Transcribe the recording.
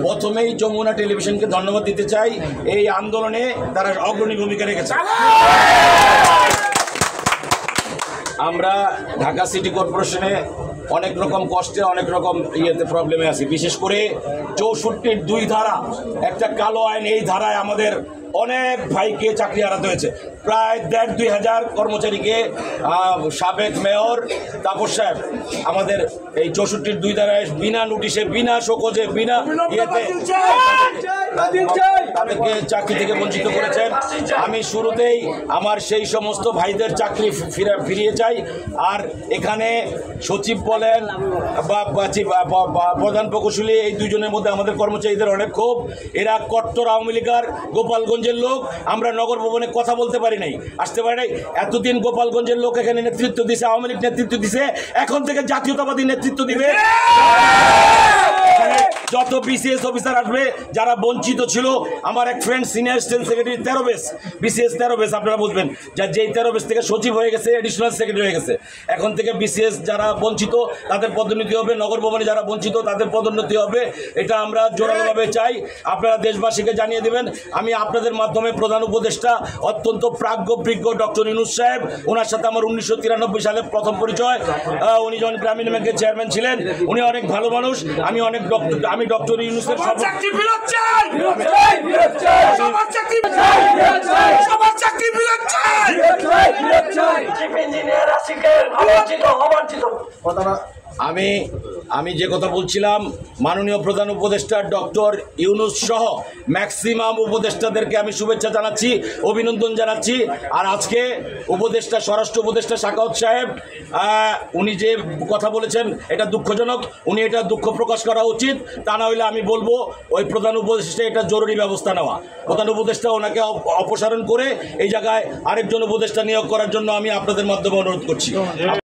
প্রথমেই যমুনা টেলিভিশনকে ধন্যবাদ দিতে চাই, এই আন্দোলনে তারা অগ্রণী ভূমিকা রেখেছে। আমরা ঢাকা সিটি কর্পোরেশনে অনেক রকম কষ্টে অনেক রকম প্রবলেমে আছি, বিশেষ করে 64-র 2 ধারা, একটা কালো আইন, এই ধারায় আমাদের অনেক ভাইকে চাকরি হারাতে হয়েছে। প্রায় 1,500-2 হাজার কর্মচারীকে সাবেক মেয়র তাপস সাহেব আমাদের এই 64-র 2 ধারায় বিনা নোটিশে, বিনা শোকজে, বিনা ইয়েতে তাদেরকে চাকরি থেকে বঞ্চিত করেছেন। আমি শুরুতেই আমার সেই সমস্ত ভাইদের চাকরি ফিরিয়ে চাই। আর এখানে সচিব বলেন বা প্রধান প্রকৌশলী, এই দুজনের মধ্যে আমাদের কর্মচারীদের অনেক ক্ষোভ। এরা কট্টর আওয়ামী লীগের গোপালগঞ্জের লোক। আমরা নগর ভবনে কথা বলতে পারি নাই, আসতে পারি নাই। এতদিন গোপালগঞ্জের লোক এখানে নেতৃত্ব দিছে, আওয়ামী লীগ নেতৃত্ব দিছে, এখন থেকে জাতীয়তাবাদী নেতৃত্ব দিবে। যত বিসিএস অফিসার আসবে যারা বঞ্চিত ছিল, আমার এক friend senior state secretary 13 base, BCS 13 base, আপনারা বুঝবেন, যেই 13 বেস থেকে সচিব হয়ে গেছে, এডিশনাল সেক্রেটারি হয়ে গেছে। এখন থেকে বিসিএস যারা বঞ্চিত তাদের পদোন্নতি হবে, নগর ভবনে যারা বঞ্চিত তাদের পদোন্নতি হবে। এটা আমরা জোরালোভাবে চাই, আপনারা দেশবাসীকে জানিয়ে দেবেন। আমি আপনাদের মাধ্যমে প্রধান উপদেষ্টা অত্যন্ত প্রাজ্ঞ ডক্টর ইউনূস সাহেব, ওনার সাথে আমার 1993 সালে প্রথম পরিচয়। উনি যখন গ্রামীণ ব্যাংকের চেয়ারম্যান ছিলেন, উনি অনেক ভালো মানুষ। আমি ডক্টর ইউনূসের আমি যে কথা বলছিলাম, মাননীয় প্রধান উপদেষ্টা ডক্টর ইউনূস সহ ম্যাক্সিমাম উপদেষ্টাদেরকে আমি শুভেচ্ছা জানাচ্ছি, অভিনন্দন জানাচ্ছি। আর আজকে উপদেষ্টা, স্বরাষ্ট্র উপদেষ্টা সাখাওয়াত সাহেব, উনি যে কথা বলেছেন এটা দুঃখজনক, উনি এটা দুঃখ প্রকাশ করা উচিত। তা না হলে আমি বলবো ওই প্রধান উপদেষ্টা এটা জরুরি ব্যবস্থা নেওয়া। প্রধান উপদেষ্টা ওনাকে অপসারণ করে এই জায়গায় আরেকজন উপদেষ্টা নিয়োগ করার জন্য আমি আপনাদের মাধ্যমে অনুরোধ করছি।